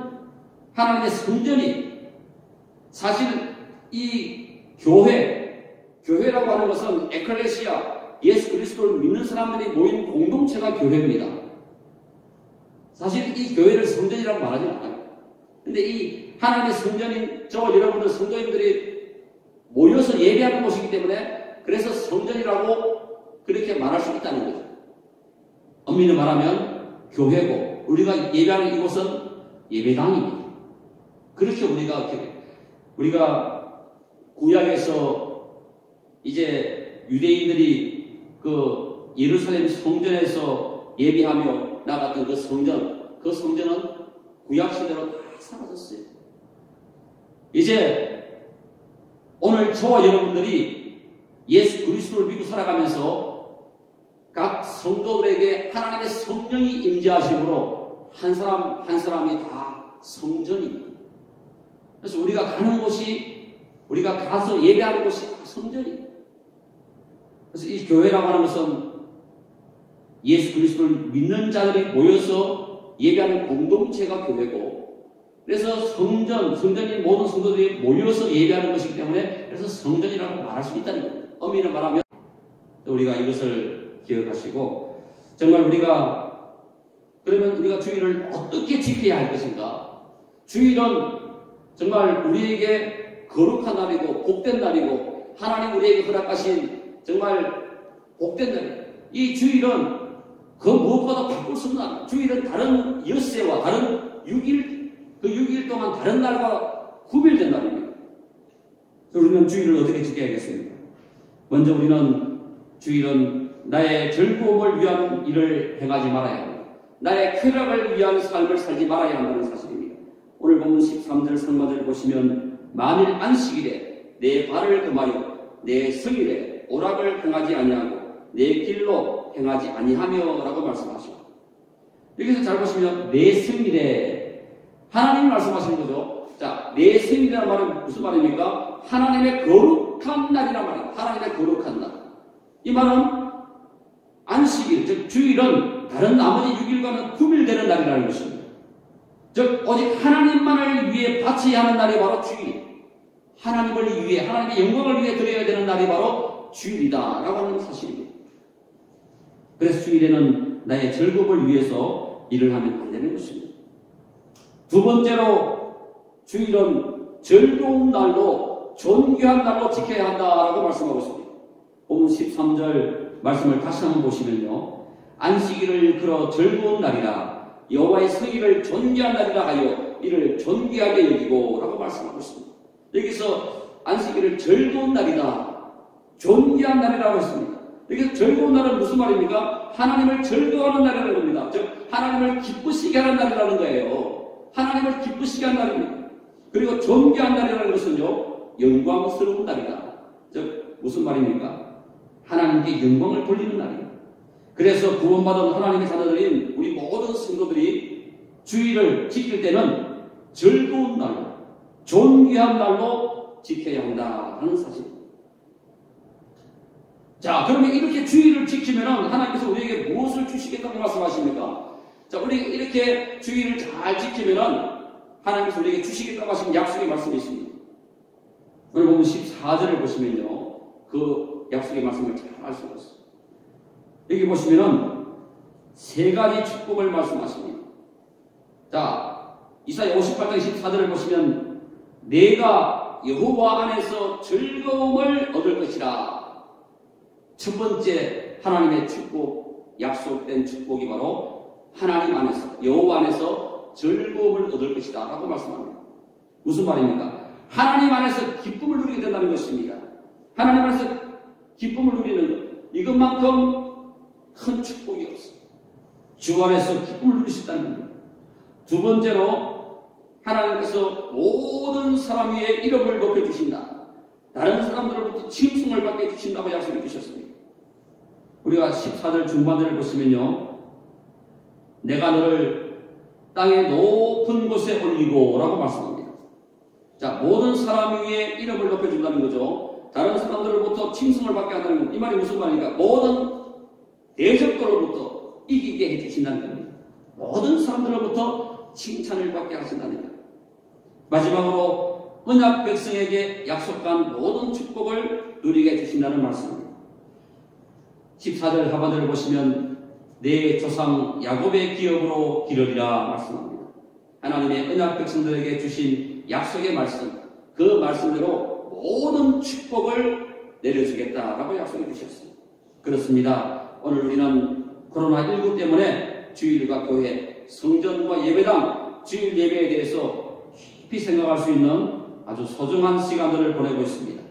하나님의 성전이, 사실 이 교회라고 하는 것은 에클레시아, 예수 그리스도를 믿는 사람들이 모인 공동체가 교회입니다. 사실 이 교회를 성전이라고 말하지 않아요. 근데 이 하나님의 성전인 저와 여러분들 성도님들이 모여서 예배하는 곳이기 때문에 그래서 성전이라고 그렇게 말할 수 있다는 거죠. 엄밀히 말하면 교회고, 우리가 예배하는 이곳은 예배당입니다. 그렇게 우리가 구약에서 이제 유대인들이 그 예루살렘 성전에서 예배하며 나갔던 그 성전은 구약시대로 다 사라졌어요. 이제 오늘 저와 여러분들이 예수 그리스도를 믿고 살아가면서 각 성도들에게 하나님의 성령이 임재하심으로 한 사람 한 사람이 다 성전입니다. 그래서 우리가 가는 곳이, 우리가 가서 예배하는 곳이 다 성전입니다. 그래서 이 교회라고 하는 것은 예수 그리스도를 믿는 자들이 모여서 예배하는 공동체가 교회고, 그래서 성전인 모든 성도들이 모여서 예배하는 것이기 때문에 그래서 성전이라고 말할 수 있다는 겁니다. 엄밀히 말하면 우리가 이것을 기억하시고, 정말 그러면 우리가 주일을 어떻게 지켜야 할 것인가? 주일은 정말 우리에게 거룩한 날이고 복된 날이고 하나님 우리에게 허락하신 정말 복된 날이에요. 이 주일은 그 무엇보다 바꿀 수 없는 날. 주일은 다른 엿새와 다른 6일 동안 다른 날과 구별된 날입니다. 우리는 주일을 어떻게 지켜야겠습니까? 먼저 우리는 주일은 나의 즐거움을 위한 일을 행하지 말아야 합니다. 나의 쾌락을 위한 삶을 살지 말아야 한다는 사실입니다. 오늘 보면 13절 상반절을 보시면 만일 안식일에 내 발을 금하여 내 성일에 오락을 행하지 아니하고 내 길로 행하지 아니하며 라고 말씀하십니다. 여기서 잘 보시면 내 성일에 하나님이 말씀하시는 거죠. 자, 내 성일이라는 말은 무슨 말입니까? 하나님의 거룩한 날이란 말이에요. 하나님의 거룩한 날. 이 말은 안식일, 즉 주일은 다른 나머지 6일과는 구별되는 날이라는 것입니다. 즉 오직 하나님만을 위해 바쳐야 하는 날이 바로 주일, 하나님을 위해, 하나님의 영광을 위해 드려야 되는 날이 바로 주일이다 라고 하는 사실입니다. 그래서 주일에는 나의 즐거움을 위해서 일을 하면 안 되는 것입니다. 두 번째로 주일은 즐거운 날로, 존귀한 날로 지켜야 한다라고 말씀하고 있습니다. 본문 13절 말씀을 다시 한번 보시면요, 안식일을 그러 즐거운 날이라 여호와의 성일을 존귀한 날이라 하여 이를 존귀하게 여기고 라고 말씀하고 있습니다. 여기서 안식일을 즐거운 날이다, 존귀한 날이라고 했습니다. 여기서 즐거운 날은 무슨 말입니까? 하나님을 즐거워하는 날이라는 겁니다. 즉 하나님을 기쁘시게 하는 날이라는 거예요. 하나님을 기쁘시게 하는 날입니다. 그리고 존귀한 날이라는 것은요, 영광스러운 날이다. 즉 무슨 말입니까? 하나님께 영광을 돌리는 날입니다. 그래서 구원받은 하나님의 자녀들인 우리 모든 성도들이 주일을 지킬 때는 즐거운 날, 존귀한 날로 지켜야 한다는 사실입니다. 자, 그러면 이렇게 주일을 지키면 하나님께서 우리에게 무엇을 주시겠다고 말씀하십니까? 자, 우리 이렇게 주일을 잘 지키면 하나님께서 우리에게 주시겠다고 하신 약속의 말씀이 있습니다. 오늘 보면 14절을 보시면요, 그 약속의 말씀을 잘 알 수가 있어요. 여기 보시면은 세 가지 축복을 말씀하십니다. 자, 이사야 58장 14절을 보시면 내가 여호와 안에서 즐거움을 얻을 것이라. 첫 번째 하나님의 축복, 약속된 축복이 바로 하나님 안에서, 여호와 안에서 즐거움을 얻을 것이다 라고 말씀합니다. 무슨 말입니까? 하나님 안에서 기쁨을 누리게 된다는 것입니다. 하나님 안에서 기쁨을 누리는 것, 이것만큼 큰 축복이 없어요. 주 안에서 기쁨을 누릴 수 있다는 겁니다. 두 번째로 하나님께서 모든 사람 위에 이름을 높여주신다. 다른 사람들로부터 칭송을 받게 해주신다고 약속해 주셨습니다. 우리가 14절 중반을 보시면요, 내가 너를 땅의 높은 곳에 올리고 라고 말씀합니다. 자, 모든 사람 위에 이름을 높여준다는 거죠. 다른 사람들로부터 칭송을 받게 한다는 것. 이 말이 무슨 말입니까? 모든 대적들로부터 이기게 해주신다는 겁니다. 모든 사람들로부터 칭찬을 받게 하신다는 것. 마지막으로 언약 백성에게 약속한 모든 축복을 누리게 해주신다는 말씀입니다. 14절 하반절을 보시면 내 조상 야곱의 기업으로 기르리라 말씀합니다. 하나님의 언약 백성들에게 주신 약속의 말씀, 그 말씀대로 모든 축복을 내려주겠다라고 약속해 주셨습니다. 그렇습니다. 오늘 우리는 코로나19 때문에 주일과 교회, 성전과 예배당, 주일 예배에 대해서 깊이 생각할 수 있는 아주 소중한 시간들을 보내고 있습니다.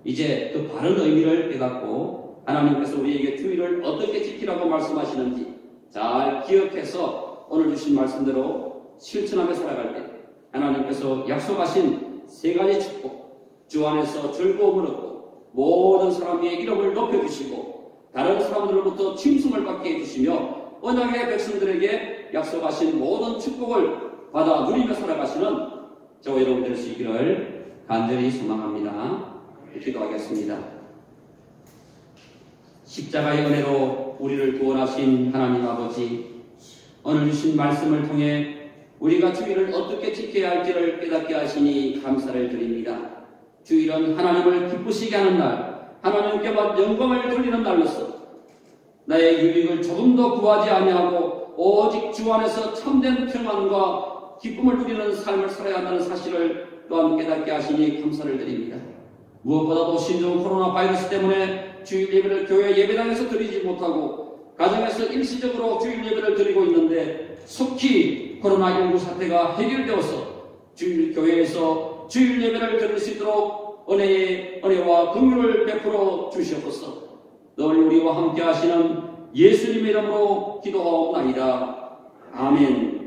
이제 그 바른 의미를 깨닫고 하나님께서 우리에게 주일을 어떻게 지키라고 말씀하시는지 잘 기억해서 오늘 주신 말씀대로 실천하며 살아갈 때 하나님께서 약속하신 세 가지 축복, 주 안에서 즐거움을 얻고 모든 사람 위에 이름을 높여주시고 다른 사람들로부터 칭송을 받게 해주시며 언약의 백성들에게 약속하신 모든 축복을 받아 누리며 살아가시는 저와 여러분 될 수 있기를 간절히 소망합니다. 기도하겠습니다. 십자가의 은혜로 우리를 구원하신 하나님 아버지, 오늘 주신 말씀을 통해 우리가 주일을 어떻게 지켜야 할지를 깨닫게 하시니 감사를 드립니다. 주일은 하나님을 기쁘시게 하는 날, 하나님께만 영광을 돌리는 날로서 나의 유익을 조금도 구하지 아니하고 오직 주 안에서 참된 평안과 기쁨을 누리는 삶을 살아야 한다는 사실을 또한 깨닫게 하시니 감사를 드립니다. 무엇보다도 신종 코로나 바이러스 때문에 주일 예배를 교회 예배당에서 드리지 못하고 가정에서 일시적으로 주일 예배를 드리고 있는데 속히 코로나19 사태가 해결되어서 주일 교회에서 주일 예배를 드릴 수 있도록 은혜와 긍휼을 베풀어 주시옵소서. 늘 우리와 함께 하시는 예수님의 이름으로 기도하옵나이다. 아멘.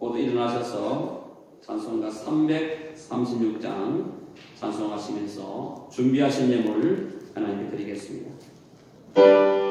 모두 일어나셔서 찬송가 336장 찬송하시면서 준비하신 예물 하나님께 드리겠습니다. Yeah.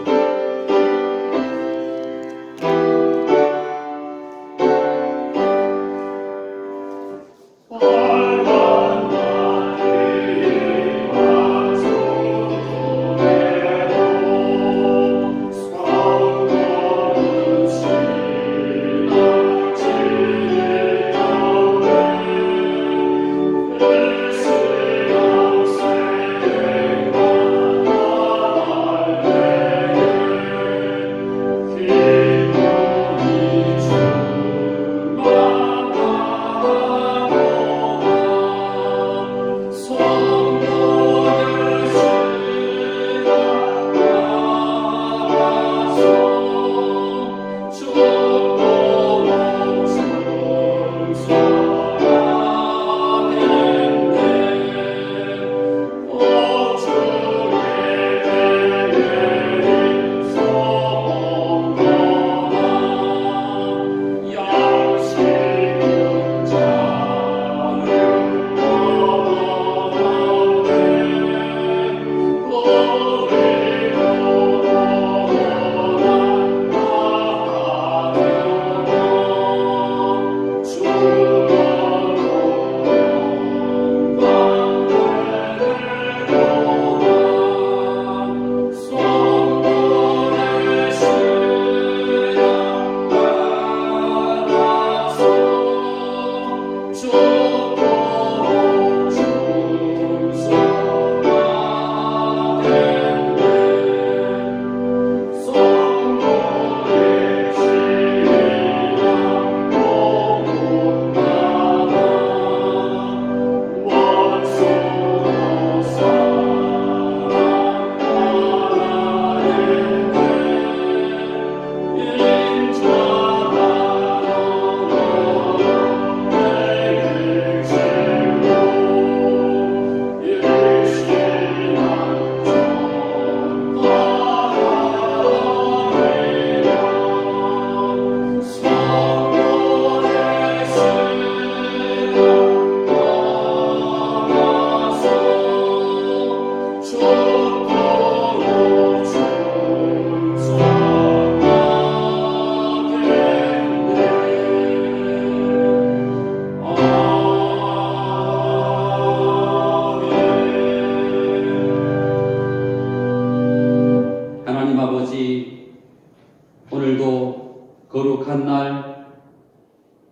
거룩한 날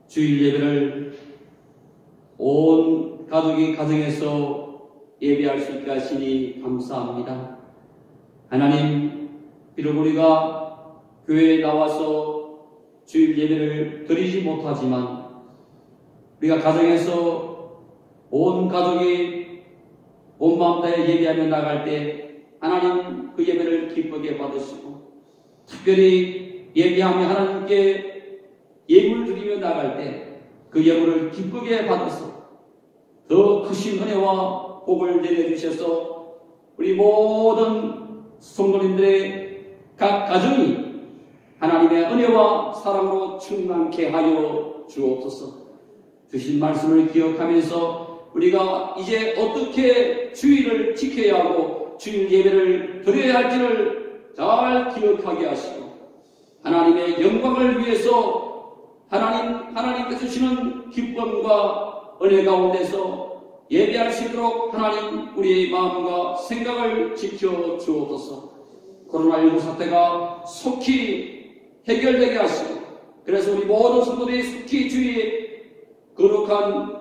주일 예배를 온 가족이 가정에서 예배할 수 있게 하시니 감사합니다. 하나님, 비록 우리가 교회에 나와서 주일 예배를 드리지 못하지만 우리가 가정에서 온 가족이 온 마음 다해 예배하며 나갈 때 하나님 그 예배를 기쁘게 받으시고, 특별히 예배하며 하나님께 예물을 드리며 나갈 때 그 예물을 기쁘게 받아서 더 크신 은혜와 복을 내려주셔서 우리 모든 성도님들의 각 가정이 하나님의 은혜와 사랑으로 충만케 하여 주옵소서. 주신 말씀을 기억하면서 우리가 이제 어떻게 주일을 지켜야 하고 주일 예배를 드려야 할지를 잘 기억하게 하시고, 하나님의 영광을 위해서 하나님께서 주시는 기쁨과 은혜 가운데서 예배할 수 있도록 하나님 우리의 마음과 생각을 지켜 주옵소서. 코로나19 사태가 속히 해결되게 하시고, 그래서 우리 모든 성도들이 속히 주의 거룩한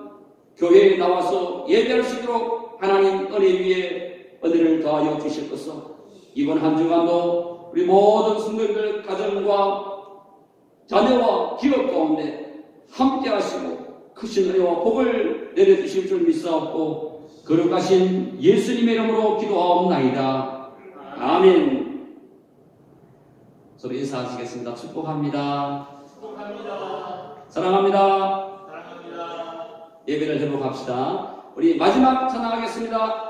교회에 나와서 예배할 수 있도록 하나님 은혜 위에 은혜를 더하여 주시옵소서. 이번 한 주간도 우리 모든 성도들 가정과 자녀와 기업 가운데 함께 하시고 크신 은혜와 복을 내려주실 줄 믿사옵고 거룩하신 예수님의 이름으로 기도하옵나이다. 아멘. 서로 인사하시겠습니다. 축복합니다. 축복합니다. 사랑합니다. 사랑합니다. 예배를 회복합시다. 우리 마지막 찬양하겠습니다.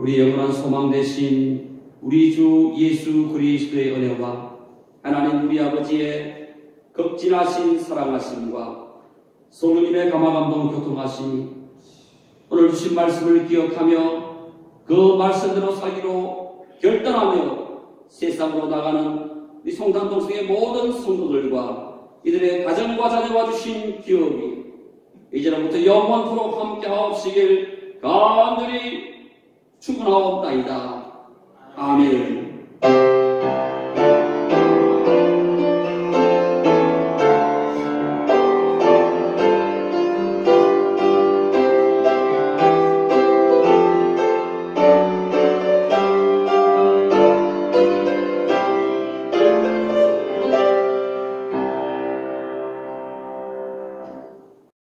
우리 영원한 소망 되신 우리 주 예수 그리스도의 은혜와 하나님 우리 아버지의 극진하신 사랑하심과 성령님의 감화감동 교통하심이 오늘 주신 말씀을 기억하며 그 말씀대로 살기로 결단하며 세상으로 나가는 우리 송탄동성의 모든 성도들과 이들의 가정과 자녀와 주신 기업이 이제로부터 영원토록 함께하옵시길 간절히 축원하옵나이다. 아멘.